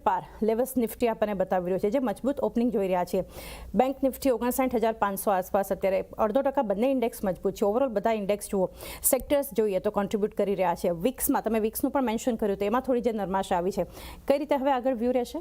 પાર levels Nifty આપણને બતાવી રહ્યો છે, જે મજબૂત ઓપનિંગ જોઈ રહ્યા છીએ. બેંક નિફ્ટી 59,500 આસપાસ અત્યારે 0.5% બંને ઇન્ડેક્સ મજબૂત છે. ઓવરઓલ બધા ઇન્ડેક્સ જુઓ, સેક્ટર્સ જોઈએ તો કોન્ટ્રીબ્યુટ કરી રહ્યા છે. વિક્સમાં તમે વિક્સનું પણ મેન્શન કર્યું તો એમાં થોડી જે નરમાશ આવી છે, કઈ રીતે હવે આગળ વ્યૂ રહેશે?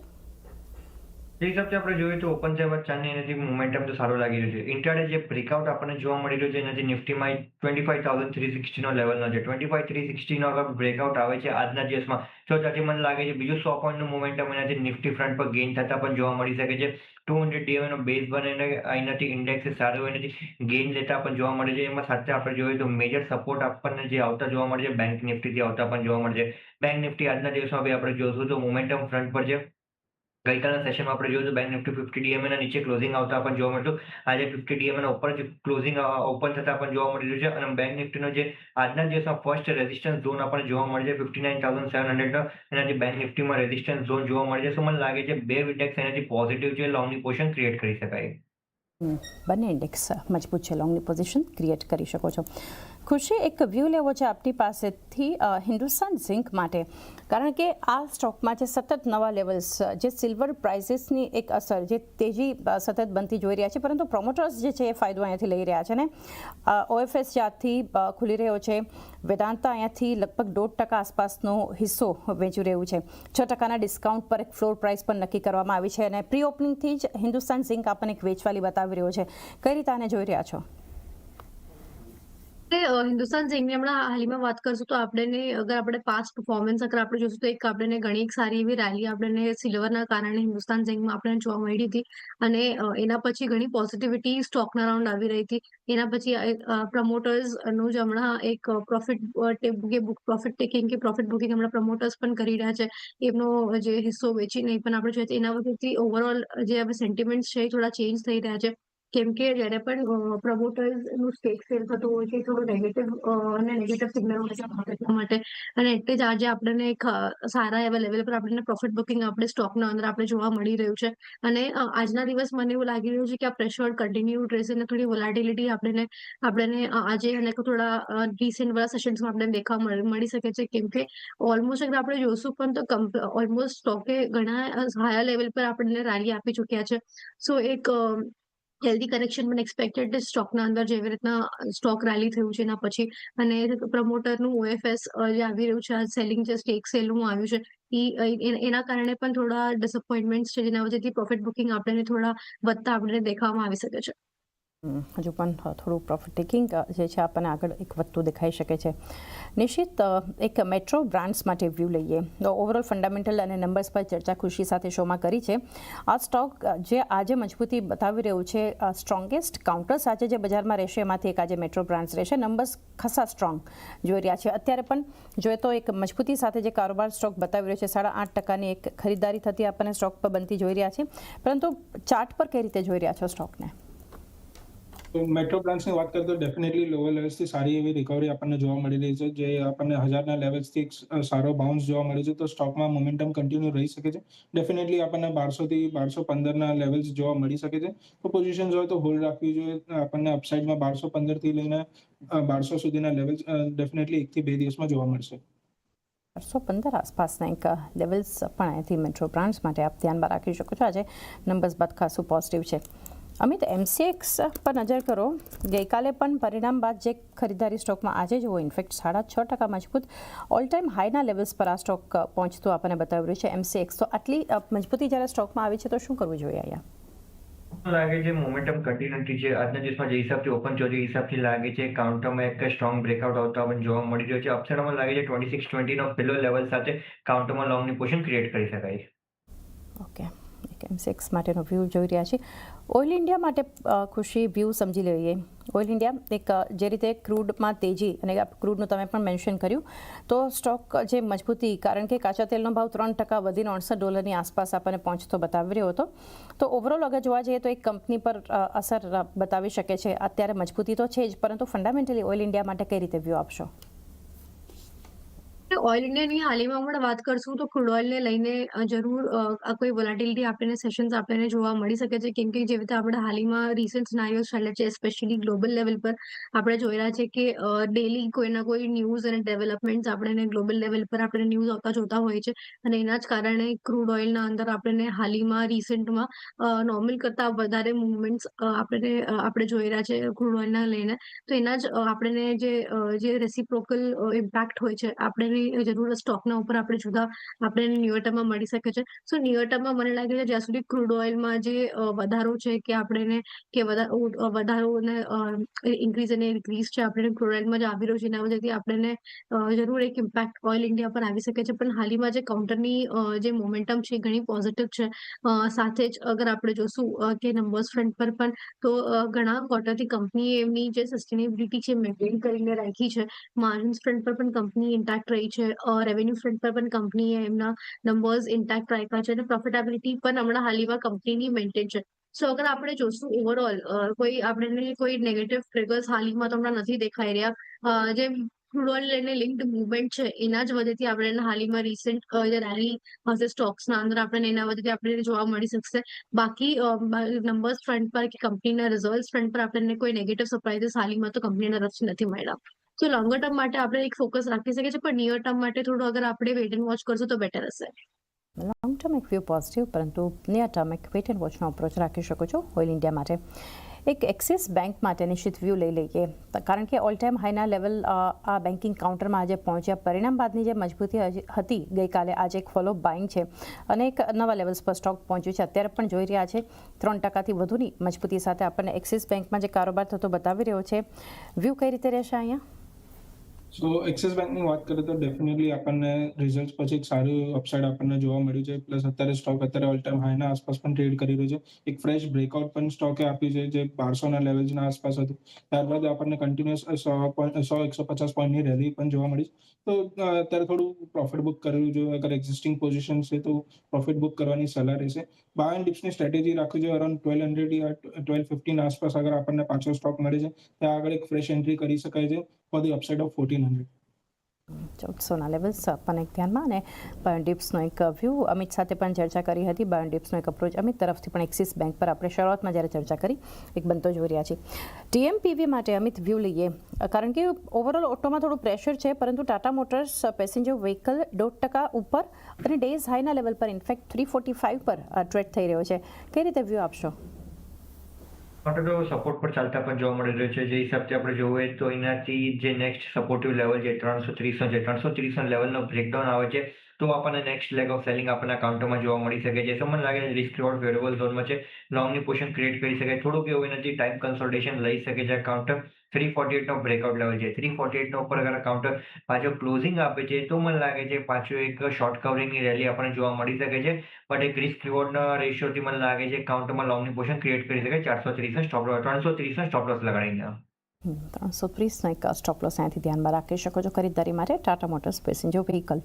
જે હિસાબથી આપણે જોઈએ તો ઓપન થયા બાદ ચારની એનાથી મોમેન્ટમ તો સારો લાગી રહ્યો છે. ઇન્ટ્રાડે જે બ્રેકઆઉટ આપણને જોવા મળી રહ્યું છે એનાથી નિફ્ટીમાં 25,360 નો લેવલનો છે. 25,360 નો અગર બ્રેકઆઉટ આવે છે આજના દિવસમાં તો ત્યાંથી મને લાગે છે બીજું 100 પોઈન્ટનું મોમેન્ટમ એનાથી નિફ્ટી ફ્રન્ટ પર ગેઇન થતા પણ જોવા મળી શકે છે. 200 DMA નો બેઝ બને એનાથી ઇન્ડેક્સ સારો એનાથી ગેઇન લેતા પણ જોવા મળે છે. એમાં સાથે આપણે જોઈએ તો મેજર સપોર્ટ આપણને જે આવતા જોવા મળે છે બેંક નિફ્ટીથી આવતા પણ જોવા મળે છે. બેંક નિફ્ટી આજના દિવસમાં બી આપણે જોશું તો મોમેન્ટમ ફ્રન્ટ પર છે. ગઈકાલના સેશનમાં આપણે જોયું તો બેંક નિફ્ટી 50 DMA ના નીચે ક્લોઝિંગ આવતા પણ જોવા મળ્યું. આજે 50 DMA ના ઉપર ક્લોઝિંગ ઓપન થતા પણ જોવા મળી રહ્યું છે અને બેંક નિફ્ટીનો જે આજના દિવસમાં ફર્સ્ટ રેઝિસ્ટન્સ ઝોન આપણને જોવા મળે છે 59,700 નો, એનાથી બેંક નિફ્ટીમાં રેઝિસ્ટન્સ ઝોન જોવા મળે છે. તો મને લાગે છે બે ઇન્ડેક્સ એનાથી પોઝિટિવ છે, લોંગની પોઝિશન ક્રિએટ કરી શકાય. બંને ઇન્ડેક્સ મજબૂત છે, લોંગની પોઝિશન ક્રિએટ કરી શકો છો. ખુશી, એક વ્યૂ લેવો છે આપની પાસેથી હિન્દુસ્તાન ઝિંક માટે, કારણ કે આ સ્ટોકમાં જે સતત નવા લેવલ્સ, જે સિલ્વર પ્રાઇસીસની એક અસર, જે તેજી સતત બનતી જોઈ રહ્યા છે, પરંતુ પ્રોમોટર્સ જે છે એ ફાયદો અહીંયાથી લઈ રહ્યા છે ને. OFS જ્યાંથી ખુલી રહ્યો છે, વેદાંતા અહીંયાથી લગભગ 1.5% આસપાસનો હિસ્સો વેચી રહ્યું છે. 6%ના ડિસ્કાઉન્ટ પર એક ફ્લોર પ્રાઇસ પણ નક્કી કરવામાં આવી છે અને પ્રી ઓપનિંગથી જ હિન્દુસ્તાન ઝિંક આપણને એક વેચવાલી બતાવી રહ્યો છે. કઈ રીતે આને જોઈ રહ્યા છો? હિન્દુસ્તાન ઝિંકની હમણાં હાલમાં વાત કરશું તો આપણે અગર આપણે પાસ્ટ પરફોર્મન્સ અગર આપણે જોશું તો એક આપણને ઘણી એક સારી એવી રેલી આપણને સિલ્વરના કારણે હિન્દુસ્તાન ઝિંકમાં આપણને જોવા મળી હતી અને એના પછી ઘણી પોઝિટિવિટી સ્ટોકના રાઉન્ડ આવી રહી હતી. એના પછી પ્રમોટર્સનું જ હમણાં એક પ્રોફિટ ટેકિંગ કે પ્રોફિટ બુકિંગ હમણાં પ્રમોટર્સ પણ કરી રહ્યા છે. એમનો જે હિસ્સો વેચીને પણ આપણે જોઈએ એના વખતથી ઓવરઓલ જે આપણે સેન્ટિમેન્ટ્સ છે એ થોડા ચેન્જ થઈ રહ્યા છે. કેમ કે જ્યારે પણ પ્રમોટર્સનું સ્ટેક સેલ થતું હોય છે થોડું નેગેટિવ સિગ્નલ હોય છે માર્કેટના માટે અને એટલે જ આજે આપણને એક સારા એવા લેવલ પર આપણને પ્રોફિટ બુકિંગ આપણે સ્ટોકના અંદર આપણે જોવા મળી રહ્યું છે. અને આજના દિવસ મને એવું લાગી રહ્યું છે કે આ પ્રેશર કન્ટિન્યુ રહેશે અને થોડી વોલાટિલિટી આપણને આજે અને થોડા રિસેન્ટ વાળા સેશન્સમાં આપણને દેખવા મળી શકે છે. કેમ કે ઓલમોસ્ટ અગર આપણે જોશું પણ તો ઓલમોસ્ટ સ્ટોકે ઘણા હાયર લેવલ પર આપણને રેલી આપી ચૂક્યા છે. સો એક હેલ્ધી કરેક્શન પણ એક્સપેક્ટેડ સ્ટોકના અંદર જેવી રીતના સ્ટોક રેલી થયું છે એના પછી અને પ્રમોટરનું OFS જે આવી રહ્યું છે, સેલિંગ જે સ્ટેક સેલનું આવ્યું છે એના કારણે પણ થોડા ડિસઅપોઇન્ટમેન્ટ છે જેના વજહથી પ્રોફિટ બુકિંગ આપણને થોડા વધતા આપણને દેખાવામાં આવી શકે છે. હજુ પણ થોડું પ્રોફિટ ટેકિંગ જે છે આપણને આગળ એક વધતું દેખાઈ શકે છે. નિશ્ચિત, એક મેટ્રો બ્રાન્ડ્સ માટે વ્યૂ લઈએ તો ઓવરઓલ ફંડામેન્ટલ અને નંબર્સ પર ચર્ચા ખુશી સાથે શોમાં કરી છે. આ સ્ટોક જે આજે મજબૂતી બતાવી રહ્યું છે, સ્ટ્રોંગેસ્ટ કાઉન્ટર્સ આજે જે બજારમાં રહેશે એમાંથી એક આજે મેટ્રો બ્રાન્ડ્સ રહેશે. નંબર્સ ખાસા સ્ટ્રોંગ જોઈ રહ્યા છે. અત્યારે પણ જોઈએ તો એક મજબૂતી સાથે જે કારોબાર સ્ટોક બતાવી રહ્યો છે, 8.5%ની એક ખરીદારી થતી આપણને સ્ટોક પર બનતી જોઈ રહ્યા છે. પરંતુ ચાર્ટ પર કઈ રીતે જોઈ રહ્યા છો સ્ટોકને? મેટ્રો બ્રાન્ડ્સની વાત કરીએ તો ડેફિનેટલી લોઅર લેવલ્સથી સારી એવી રિકવરી આપણને જોવા મળી રહી છે, જે આપણને 1000ના લેવલ્સથી સારો બાઉન્સ જોવા મળે છે. તો સ્ટોકમાં મોમેન્ટમ કન્ટિન્યુ રહી શકે છે. ડેફિનેટલી આપણને 1200 થી 1215ના લેવલ્સ જોવા મળી શકે છે. તો પોઝિશન હોય તો હોલ્ડ રાખવી જોઈએ. આપણને અપસાઇડમાં 1215 થી લઈને 1200 સુધીના લેવલ્સ ડેફિનેટલી 1 થી 2 દિવસમાં જોવા મળશે. 1215 આસપાસના એક લેવલ્સ પણ અહીંથી મેટ્રો બ્રાન્ડ્સ માટે આપ ધ્યાનમાં રાખી શકો છો. આજે નંબર્સ બાદ ખાસું પોઝિટિવ છે. અમિત, MCX પર નજર કરો. ગઈકાલે પણ પરિણામ બાદ જે ખરીદારી સ્ટોકમાં આજે જુઓ, ઇનફેક્ટ 6.5% મજબૂત ઓલ ટાઈમ હાઈના લેવલ્સ પર આ સ્ટોક પહોંચતું આપણને બતાવી રહ્યું છે MCX. તો આટલી મજબૂતી જ્યારે સ્ટોકમાં આવી છે તો શું કરવું જોઈએ અહીંયા? લાગે છે મોમેન્ટમ કન્ટિન્યુટી છે. આજના દિવસમાં જે હિસાબથી ઓપન થયો છે એ હિસાબથી લાગે છે કાઉન્ટરમાં એક સ્ટ્રોંગ બ્રેકઆઉટ આવતા પણ જોવા મળી રહ્યો છે. અપસાઇડમાં લાગે છે 2620 નો પેલો લેવલ સાથે કાઉન્ટરમાં લોંગની પોઝિશન ક્રિએટ કરી શકાય. ઓકે, MCX માટેનો વ્યૂ જોઈ રહ્યા છીએ. ઓઇલ ઇન્ડિયા માટે ખુશી વ્યૂ સમજી લઈએ. ઓઇલ ઇન્ડિયા એક જે રીતે ક્રૂડમાં તેજી અને ક્રૂડનું તમે પણ મેન્શન કર્યું, તો સ્ટોક જે મજબૂતી, કારણ કે કાચા તેલનો ભાવ 3% વધીને $68 આસપાસ આપણને પહોંચતો બતાવી રહ્યો હતો. તો ઓવરઓલ અગર જોવા જઈએ તો એક કંપની પર અસર બતાવી શકે છે. અત્યારે મજબૂતી તો છે જ, પરંતુ ફંડામેન્ટલી ઓઇલ ઇન્ડિયા માટે કઈ રીતે વ્યૂ આપશો? ઓઇલ ઇન્ડિયાની હાલમાં આપણે વાત કરશું તો ક્રૂડ ઓઇલને લઈને જરૂર આ કોઈ વોલેટિલિટી આપણને સેશન્સ આપણને જોવા મળી શકે છે કેમ કે જેવી રીતે આપણે હાલમાં રિસન્ટ સિનારિયોઝ ચાલે છે સ્પેશિયલી ગ્લોબલ લેવલ પર આપણે જોઈ રહ્યા છે કે ડેલી કોઈના કોઈ ન્યૂઝ અને ડેવલપમેન્ટ્સ આપણને ગ્લોબલ લેવલ પર આપણે ન્યૂઝ આવતા જોતા હોય છે અને એના જ કારણે ક્રૂડ ઓઇલના અંદર આપણને હાલમાં રિસન્ટમાં નોર્મલ કરતાં વધારે મુવમેન્ટ્સ આપણે જોઈ રહ્યા છે ક્રૂડ ઓઇલના લઈને તો એના જ આપણને જે રેસિપ્રોકલ ઇમ્પેક્ટ હોય છે આપણે જરૂર સ્ટોકના ઉપર આપણે જુદા આપણે ન્યુઅર ટર્મમાં મળી શકે છે સો ન્યુઅર ટર્મમાં મને લાગે છે જ્યાં સુધી ક્રૂડ ઓઇલમાં જે વધારો છે કે આપણને કે વધારો અને ઇન્ક્રીઝ અને ડિક્રીઝ છે આપણે ક્રૂડ ઓઇલમાં જે આવી રહ્યો છે એના વજહથી આપણને જરૂર એક ઇમ્પેક્ટ ઓઇલ ઇન્ડિયા પર આવી શકે છે પણ હાલમાં જે કાઉન્ટરની જે મોમેન્ટમ છે એ ઘણી પોઝિટિવ છે સાથે જ અગર આપણે જોશું કે નંબર્સ ફ્રન્ટ પર પણ તો ઘણા ક્વાર્ટરથી કંપનીએ એમની જે સસ્ટેનેબિલિટી છે મેન્ટેન કરીને રાખી છે માર્જિન્સ ફ્રન્ટ પર પણ કંપની ઇન્ટેક્ટ રહી છે રેવન્યુ ફ્રન્ટ પર પણ કંપનીએ એમના નંબર્સ ઇન્ટેક્ટ રાખ્યા છે અને પ્રોફિટેબિલિટી પણ હમણાં હાલમાં કંપનીની મેન્ટેન છે સો અગર આપણે જોશું ઓવરઓલ કોઈ નેગેટિવ ટ્રિગર્સ હાલમાં તો હમણાં નથી દેખાઈ રહ્યા જે ક્રૂડ ઓઇલ લઈને લિંક્ડ મુવમેન્ટ છે એના જ વજહથી આપણે હાલમાં રિસેન્ટ જે રેલી હશે સ્ટોક્સના અંદર આપણને એના વજહથી આપણે જોવા મળી શકશે બાકી નંબર્સ ફ્રન્ટ પર કે કંપનીના રિઝલ્ટ ફ્રન્ટ પર આપણને કોઈ નેગેટિવ સરપ્રાઇઝીસ હાલમાં તો કંપનીના તરફથી નથી મળ્યા સો લોંગર ટર્મ માટે આપણે એક ફોકસ રાખી શકીએ છીએ પણ નિયર ટર્મ માટે થોડું અગર આપણે વેટ એન્ડ વોચ કરશું તો બેટર હશે લોંગ ટર્મ એક વ્યૂ પોઝિટિવ પરંતુ નિયર ટર્મ એક વેટ એન્ડ વોચનો અપ્રોચ રાખી શકો છો ઓઇલ ઇન્ડિયા માટે એક એક્સિસ બેંક માટે નિશ્ચિત વ્યૂ લઈ લઈએ કારણ કે ઓલ ટાઈમ હાઈના લેવલ આ બેન્કિંગ કાઉન્ટરમાં આજે પહોંચ્યા પરિણામ બાદની જે મજબૂતી હતી ગઈકાલે આજે એક ફોલો બાઇંગ છે અને એક નવા લેવલ્સ પર સ્ટોક પહોંચ્યું છે અત્યારે પણ જોઈ રહ્યા છે 3% વધુની મજબૂતી સાથે આપણને એક્સિસ બેંકમાં જે કારોબાર થતો બતાવી રહ્યો છે વ્યૂ કઈ રીતે રહેશે અહીંયા સો એક્સિસ બેંકની વાત કરીએ તો ડેફિનેટલી આપણને રિઝલ્ટ પછી એક સારું અપસાઇડ આપણને જોવા મળ્યું છે પ્લસ અત્યારે સ્ટોક અત્યારે ઓલ ટાઈમ હાઈના આસપાસ પણ ટ્રેડ કરી રહ્યું છે એક ફ્રેશ બ્રેકઆઉટ પણ સ્ટોકે આપ્યું છે જે 1200ના લેવલ્સના આસપાસ હતું ત્યારબાદ આપણને કન્ટિન્યુઅસ 150 પોઈન્ટની રેલી પણ જોવા મળી તો અત્યારે થોડું પ્રોફિટ બુક કરવું જોઈએ અગર એક્ઝિસ્ટિંગ પોઝિશન છે તો પ્રોફિટ બુક કરવાની સલાહ રહેશે બાય એન્ડ ડિપ્સની સ્ટ્રેટેજી રાખવી જોઈએ અરાઉન્ડ 1200 યા 1250 આસપાસ અગર આપણને પાછો સ્ટોક મળે છે ત્યાં આગળ એક ફ્રેશ એન્ટ્રી કરી શકાય છે ફોર ધી અપસાઇડ ઓફ 1400 1400ના લેવલ્સ પણ એક ધ્યાનમાં અને બાયોડિપ્સનો એક વ્યૂ અમિત સાથે પણ ચર્ચા કરી હતી બાયોડિપ્સનો એક અપ્રોચ અમિત તરફથી પણ એક્સિસ બેંક પર આપણે શરૂઆતમાં જ્યારે ચર્ચા કરી એક બનતો જોઈ રહ્યા છીએ ટીએમપીવી માટે અમિત વ્યૂ લઈએ કારણ કે ઓવરઓલ ઓટોમાં થોડું પ્રેશર છે પરંતુ ટાટા મોટર્સ પેસેન્જર વ્હીકલ 1.5% ઉપર અને ડેઝ હાઈના લેવલ પર ઇનફેક્ટ 345 પર ટ્રેડ થઈ રહ્યો છે કઈ રીતે વ્યૂ આપશો માટે તો સપોર્ટ પર ચાલતા પણ જોવા મળી રહ્યો છે જે હિસાબથી આપણે જોઈએ તો એનાથી જે નેક્સ્ટ સપોર્ટિવ લેવલ છે 330 છે 330 લેવલનો બ્રેકડાઉન આવે છે તો આપણને નેક્સ્ટ લેગ ઓફ સેલિંગ આપણના કાઉન્ટરમાં જોવા મળી શકે છે મને લાગે છે રિસ્ક રિવોર્ડ ફેવરેબલ ઝોનમાં છે લોંગની પોઝિશન ક્રિએટ કરી શકે થોડુંક એવું એનાથી ટાઈમ કન્સોલ્ટેશન લઈ શકે છે કાઉન્ટર 348 નો બ્રેકઆઉટ લેવલ છે 348 નો ઉપર અગર કાઉન્ટર પાછો ક્લોઝિંગ આપે છે તો મને લાગે છે પાછું એક શોર્ટ કવરિંગની રેલી આપણને જોવા મળી શકે છે બટ એક રિસ્ક રિવોર્ડના રેશિયોથી મને લાગે છે કાઉન્ટરમાં લોંગની પોઝિશન ક્રિએટ કરી શકે 430 સ્ટોપ લોસ 330 સ્ટોપ લોસ લગાડીને 330નો એક સ્ટોપ લોસ અહીંયાથી ધ્યાનમાં રાખી શકો છો ખરીદદારી માટે ટાટા મોટર્સ પેસેન્જર વ્હીકલ